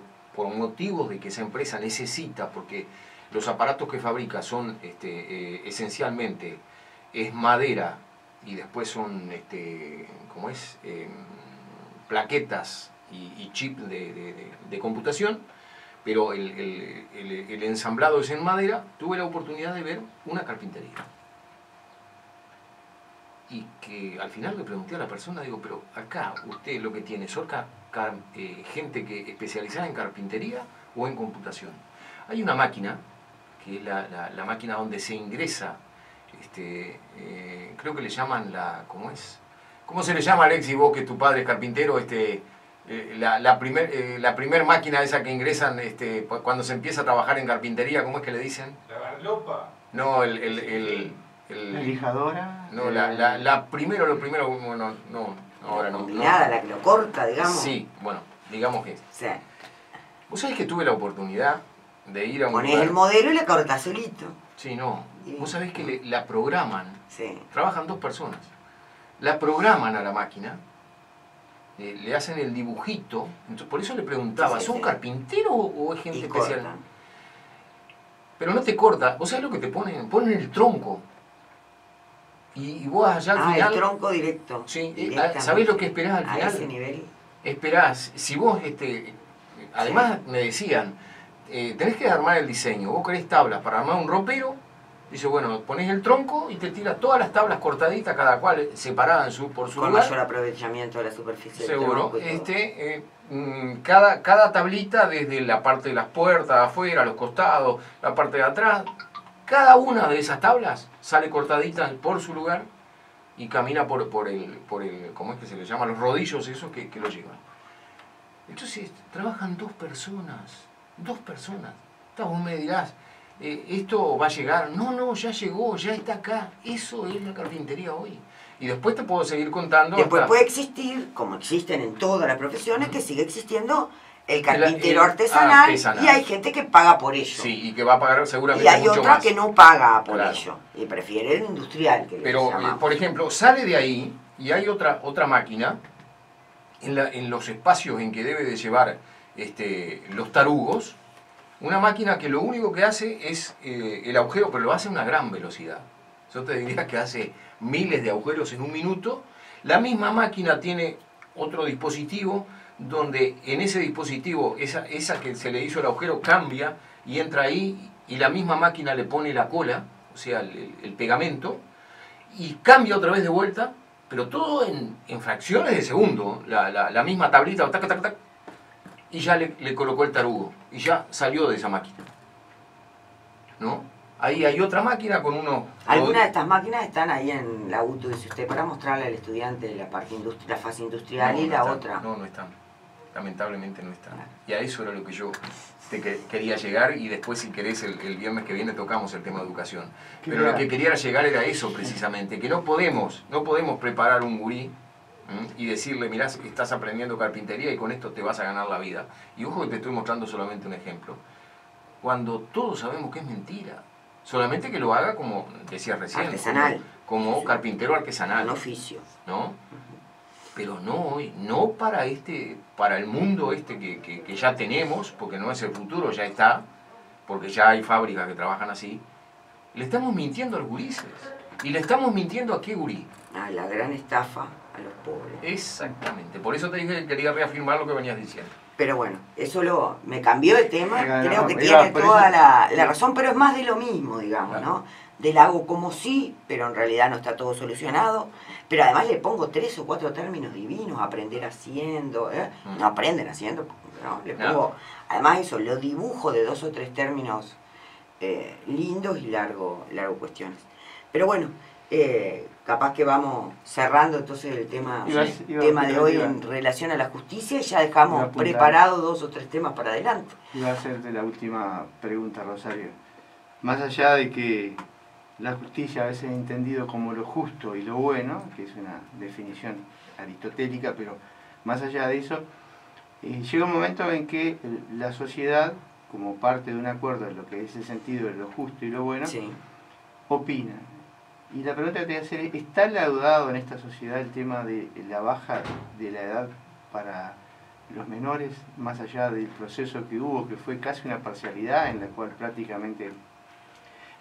A: motivos de que esa empresa necesita, porque los aparatos que fabrica son esencialmente es madera y después son plaquetas y chip de computación, pero el ensamblado es en madera. Tuve la oportunidad de ver una carpintería y que al final le pregunté a la persona, digo, pero acá usted lo que tiene son gente que especializada en carpintería o en computación. Hay una máquina que es la máquina donde se ingresa, creo que le llaman ¿cómo se le llama, Alexis, vos que tu padre es carpintero? La primer máquina esa que ingresan cuando se empieza a trabajar en carpintería, ¿cómo es que le dicen?
D: La garlopa.
A: No,
C: la lijadora.
A: No, lo primero, bueno, no, ahora no.
B: Combinada, la que lo corta, digamos.
A: Sí, bueno, digamos que.
B: Sí.
A: Vos sabés que tuve la oportunidad de ir a un
B: Ponés
A: lugar...
B: el modelo y la cortás solito.
A: Sí, no. Vos sabés que la programan.
B: Sí.
A: Trabajan 2 personas. La programan a la máquina, le hacen el dibujito. Entonces, por eso le preguntaba, ¿son carpinteros o es gente especial?
B: Cortan.
A: Pero no te corta. ¿Vos sabés lo que te ponen? Ponen el tronco. Y vos allá al final...
B: el tronco directo.
A: Sí, ¿sabés lo que esperás al final?
B: A ese nivel.
A: Esperás, si vos, además me decían, tenés que armar el diseño, vos querés tablas para armar un ropero, dice, bueno, ponés el tronco y te tira todas las tablas cortaditas, cada cual separada por su
B: con
A: lugar.
B: Mayor aprovechamiento de la superficie.
A: Seguro, cada tablita desde la parte de las puertas, de afuera, los costados, la parte de atrás, cada una de esas tablas sale cortadita por su lugar y camina por el, ¿cómo es que se le llama? Los rodillos esos que lo llevan. Entonces, trabajan 2 personas. 2 personas. Vos me dirás, ¿esto va a llegar? No, ya llegó, ya está acá. Eso es la carpintería hoy. Y después te puedo seguir contando.
B: Después puede existir, como existen en todas las profesiones, que sigue existiendo el carpintero artesanal, y hay gente que paga por ello.
A: Sí, y que va a pagar seguramente
B: mucho más. Y hay otra
A: más.
B: Que no paga por ello, y prefiere el industrial.
A: Pero, por ejemplo, sale de ahí y hay otra máquina en los espacios en que debe de llevar los tarugos, una máquina que lo único que hace es el agujero, pero lo hace a una gran velocidad. Yo te diría que hace miles de agujeros en un minuto. La misma máquina tiene otro dispositivo donde en ese dispositivo, esa que se le hizo el agujero cambia y entra ahí, y la misma máquina le pone la cola, o sea, el pegamento, y cambia otra vez de vuelta, pero todo en fracciones de segundo, la misma tablita, tac, tac, tac, y ya le colocó el tarugo, y ya salió de esa máquina. ¿no? Ahí hay otra máquina con uno...
B: Algunas de estas máquinas están ahí en la UTU, dice usted, para mostrarle al estudiante la parte la fase industrial y la otra.
A: No, no están. Lamentablemente no están. Y a eso era lo que yo quería llegar, y después, si querés, el viernes que viene tocamos el tema de educación. Pero lo que quería llegar era eso precisamente, que no podemos preparar un gurí y decirle, mirá, estás aprendiendo carpintería y con esto te vas a ganar la vida. Y ojo que te estoy mostrando solamente un ejemplo. Cuando todos sabemos que es mentira. Solamente que lo haga, como decías recién,
B: artesanal,
A: como carpintero artesanal.
B: Un oficio.
A: ¿No? Pero no para el mundo que ya tenemos, porque no es el futuro, ya está, porque ya hay fábricas que trabajan así. Le estamos mintiendo a los gurises. ¿Y le estamos mintiendo a qué gurí?
B: A la gran estafa a los pobres.
A: Exactamente. Por eso te dije que quería reafirmar lo que venías diciendo.
B: Pero bueno, eso me cambió de tema, creo que tiene toda la razón, pero es más de lo mismo, digamos, ¿no? Del hago como sí, pero en realidad no está todo solucionado. Pero además le pongo 3 o 4 términos divinos, aprender haciendo, no aprenden haciendo, ¿no? Le pongo, además eso, lo dibujo de 2 o 3 términos lindos y largo cuestiones. Pero bueno, capaz que vamos cerrando entonces el tema de hoy en relación a la justicia, y ya dejamos preparados 2 o 3 temas para adelante.
C: Iba a hacerte la última pregunta, Rosario. Más allá de que la justicia a veces es entendido como lo justo y lo bueno, que es una definición aristotélica, pero más allá de eso, llega un momento en que la sociedad, como parte de un acuerdo en lo que es el sentido de lo justo y lo bueno, opina. Y la pregunta que te voy a hacer es, ¿está laudado en esta sociedad el tema de la baja de la edad para los menores, más allá del proceso que hubo, que fue casi una parcialidad en la cual prácticamente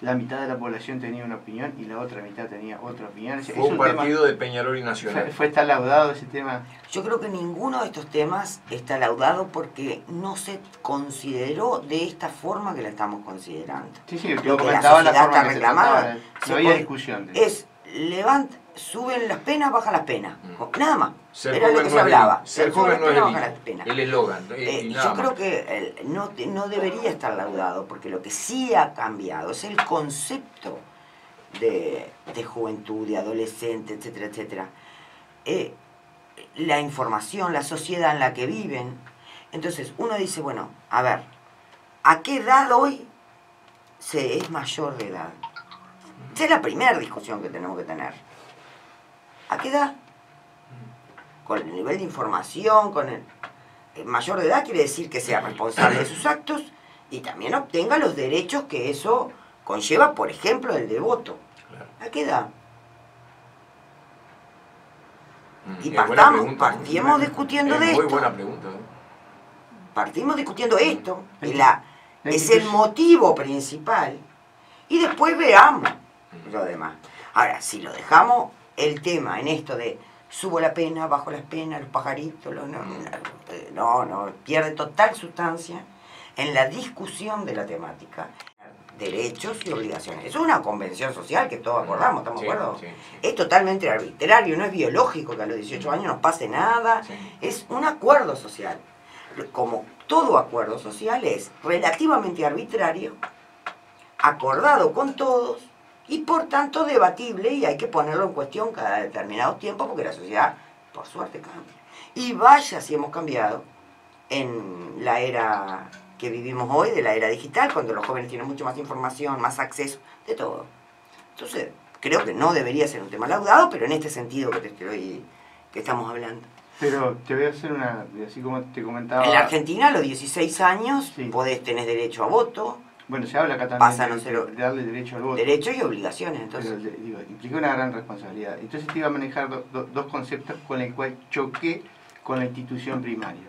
C: la mitad de la población tenía una opinión y la otra mitad tenía otra opinión?
A: Fue un partido de Peñarol y Nacional.
C: ¿Está laudado ese tema?
B: Yo creo que ninguno de estos temas está laudado porque no se consideró de esta forma que la estamos considerando.
C: Sí, yo comentaba la forma que se trataba, no había discusión.
B: Suben las penas, bajan las penas. Nada más.
A: Era lo que se hablaba. Ser joven no es el eslogan.
B: Yo creo que no debería estar laudado, porque lo que sí ha cambiado es el concepto de juventud, de adolescente, etcétera, etcétera. La información, la sociedad en la que viven. Entonces uno dice, bueno, a ver, ¿a qué edad hoy se es mayor de edad? Esa es la primera discusión que tenemos que tener. ¿A qué edad? Con el nivel de información, con el mayor de edad quiere decir que sea responsable de sus actos y también obtenga los derechos que eso conlleva, por ejemplo, el de voto. ¿A qué edad? Y partimos discutiendo de esto.
A: Muy buena pregunta.
B: Partimos discutiendo esto, es el motivo principal, y después veamos lo demás. Ahora, si lo dejamos el tema en esto de subo la pena, bajo las penas, los pajaritos, no, pierde total sustancia en la discusión de la temática. Derechos y obligaciones. Eso es una convención social que todos acordamos, ¿estamos de acuerdo? Sí. Es totalmente arbitrario, no es biológico que a los 18 años no pase nada, es un acuerdo social. Como todo acuerdo social es relativamente arbitrario, acordado con todos, y por tanto debatible, y hay que ponerlo en cuestión cada determinado tiempo porque la sociedad, por suerte, cambia. Y vaya si hemos cambiado en la era que vivimos hoy, de la era digital, cuando los jóvenes tienen mucho más información, más acceso, de todo. Entonces, creo que no debería ser un tema laudado, pero en este sentido que estamos hablando.
C: Pero te voy a hacer así como te comentaba...
B: En la Argentina, a los 16 años, tenés derecho a voto.
C: Bueno, se habla acá también de darle derecho al voto.
B: Derechos y obligaciones, entonces.
C: Pero, implica una gran responsabilidad. Entonces te iba a manejar dos conceptos con el cual choqué con la institución primaria.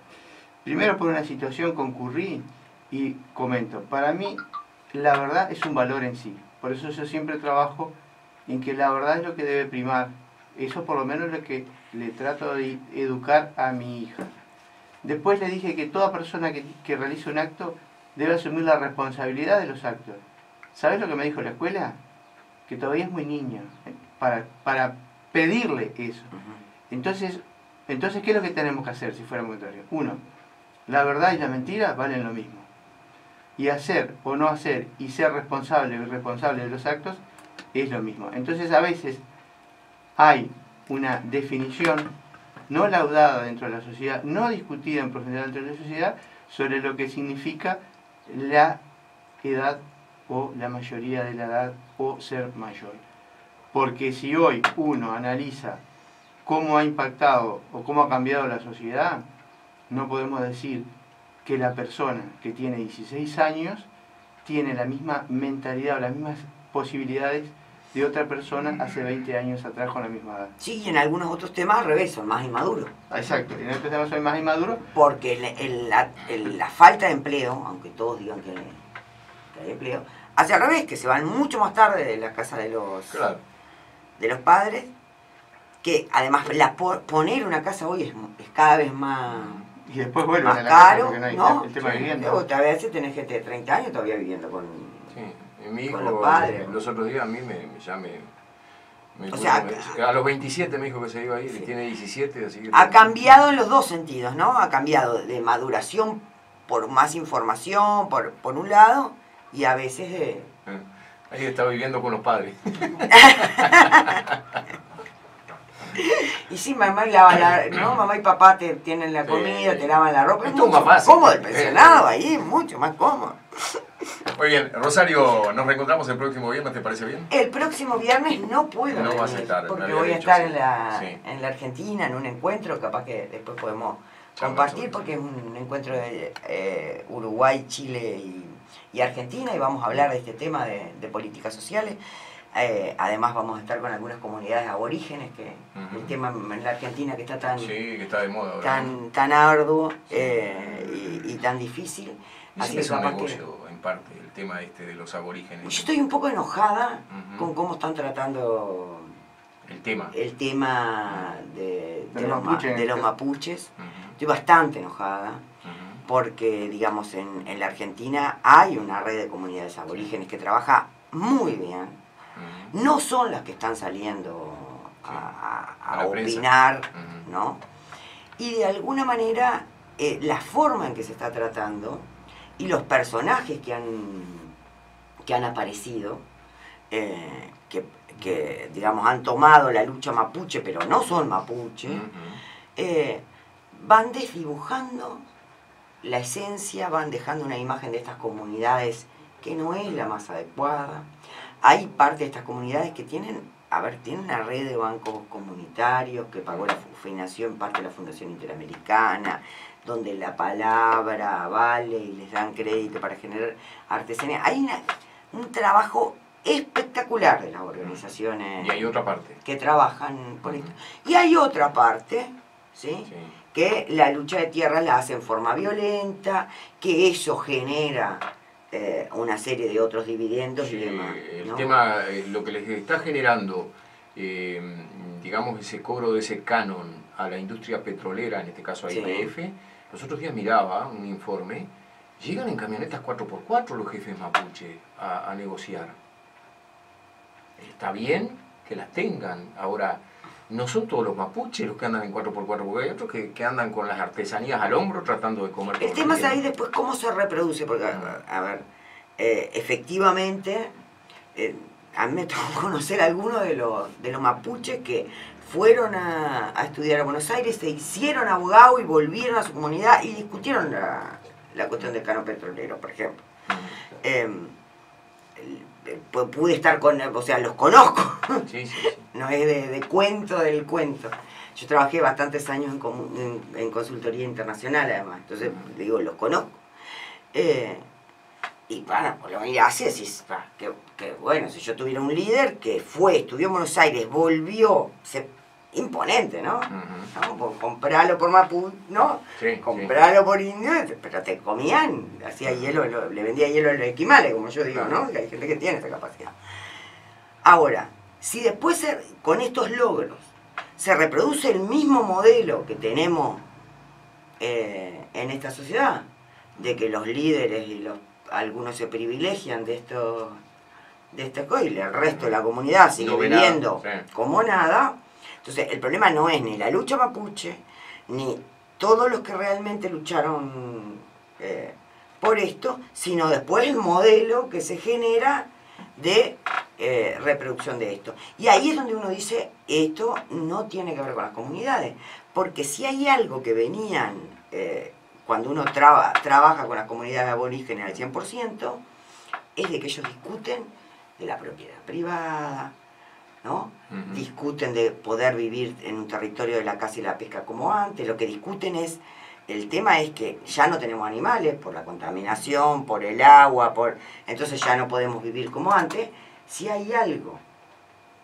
C: Primero, por una situación concurrí y comento. Para mí, la verdad es un valor en sí. Por eso yo siempre trabajo en que la verdad es lo que debe primar. Eso por lo menos es lo que le trato de educar a mi hija. Después le dije que toda persona que realice un acto debe asumir la responsabilidad de los actos. ¿Sabes lo que me dijo la escuela? Que todavía es muy niño para pedirle eso. Entonces, ¿qué es lo que tenemos que hacer si fuera contrario? Uno, la verdad y la mentira valen lo mismo. y hacer o no hacer y ser responsable o irresponsable de los actos es lo mismo. Entonces a veces hay una definición no laudada dentro de la sociedad, no discutida en profundidad dentro de la sociedad, sobre lo que significa la edad o la mayoría de la edad o ser mayor. Porque si hoy uno analiza cómo ha impactado o cómo ha cambiado la sociedad, no podemos decir que la persona que tiene 16 años tiene la misma mentalidad o las mismas posibilidades de otra persona hace 20 años atrás con la misma edad.
B: Sí, y en algunos otros temas al revés, son más inmaduros.
C: Exacto, en otros temas son más inmaduros.
B: Porque la falta de empleo, aunque todos digan que hay empleo, hace al revés, que se van mucho más tarde de la casa de los padres, que además poner una casa hoy es cada vez más...
C: Y después vuelven
B: más
C: a la
B: caro,
C: casa porque no hay
B: ¿no?
C: el tema de vivienda.
B: Luego, a veces tenés gente de 30 años todavía viviendo con...
A: Sí, mi hijo,
B: los padres.
A: los otros días a mí
B: o sea,
A: a los 27 me dijo que se iba a ir, sí. Y tiene 17, así que...
B: Ha cambiado en los dos sentidos, ¿no? Ha cambiado de maduración por más información, por un lado, y a veces de...
A: Ahí está viviendo con los padres.
B: Y sí, mamá mamá y papá te tienen la comida, te lavan la ropa. Es
A: mucho
B: más
A: fácil.
B: Cómodo el pensionado ahí, mucho más cómodo.
A: Muy bien, Rosario, nos reencontramos el próximo viernes, ¿te parece bien?
B: El próximo viernes no puedo
A: no
B: venir,
A: vas a estar,
B: porque voy a estar
A: sí.
B: en la Argentina, en un encuentro, capaz que después podemos compartir, porque es un encuentro de Uruguay, Chile y Argentina, y vamos a hablar de este tema de políticas sociales. Además vamos a estar con algunas comunidades aborígenes, que el tema en la Argentina que está tan,
A: sí, que está de moda ahora,
B: tan arduo y tan difícil.
A: Así que es un negocio en parte el tema de los aborígenes.
B: Yo estoy un poco enojada con cómo están tratando
A: el tema
B: de los mapuches. Estoy bastante enojada porque, digamos, en la Argentina hay una red de comunidades aborígenes que trabaja muy bien. No son las que están saliendo a opinar, ¿no? Y de alguna manera la forma en que se está tratando y los personajes que han aparecido, que digamos han tomado la lucha mapuche, pero no son mapuche, van desdibujando la esencia, van dejando una imagen de estas comunidades que no es la más adecuada. Hay parte de estas comunidades que tienen una red de bancos comunitarios que pagó la financiación, parte de la Fundación Interamericana, donde la palabra vale y les dan crédito para generar artesanía. Hay un trabajo espectacular de las organizaciones.
A: Y hay otra parte
B: que trabajan por esto. Y hay otra parte, ¿sí? Que la lucha de tierras la hace en forma violenta, que eso genera una serie de otros dividendos y demás, ¿no?
A: El tema, lo que les está generando, digamos, ese cobro de ese canon a la industria petrolera, en este caso a YPF, los otros días miraba un informe, llegan en camionetas 4x4 los jefes mapuche a negociar. Está bien que las tengan, ahora no son todos los mapuches los que andan en 4x4, porque hay otros que andan con las artesanías al hombro tratando de comer.
B: El tema es ahí después cómo se reproduce, porque, a ver, efectivamente, a mí me tocó conocer a algunos de los mapuches que fueron a estudiar a Buenos Aires, se hicieron abogados y volvieron a su comunidad y discutieron la cuestión del canon petrolero, por ejemplo. Pude estar o sea, los conozco.
A: Sí.
B: No es de cuento del cuento. Yo trabajé bastantes años en consultoría internacional, además. Entonces, digo, los conozco. Y bueno, por lo menos así decís, que bueno, si yo tuviera un líder que estudió en Buenos Aires, volvió, imponente, ¿no? ¿No? Comprarlo por Mapuche, ¿no? Comprarlo por indio, pero te comían, hacía hielo, le vendía hielo a los esquimales, como yo digo, ¿no? Que hay gente que tiene esa capacidad. Ahora, si después con estos logros se reproduce el mismo modelo que tenemos en esta sociedad, de que los líderes y algunos se privilegian de esto y el resto de la comunidad sigue viviendo como nada. Entonces, el problema no es ni la lucha mapuche, ni todos los que realmente lucharon por esto, sino después el modelo que se genera de reproducción de esto. Y ahí es donde uno dice, esto no tiene que ver con las comunidades, porque si hay algo que venían, cuando uno trabaja con las comunidades aborígenes al 100%, es de que ellos discuten de la propiedad privada, ¿no? Discuten de poder vivir en un territorio de la caza y la pesca como antes. Lo que discuten es, el tema es que ya no tenemos animales por la contaminación, por el agua, entonces ya no podemos vivir como antes. Si hay algo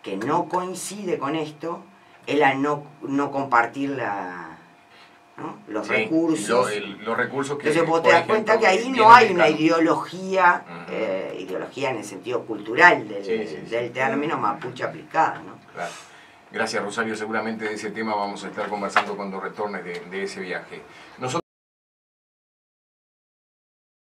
B: que no coincide con esto, es la no compartir los recursos.
A: Los recursos que...
B: Entonces vos te das cuenta que ahí no hay una ideología, ideología en el sentido cultural del término mapuche aplicada, ¿no?
A: Claro. Gracias, Rosario. Seguramente de ese tema vamos a estar conversando cuando retornes de ese viaje. Nosotros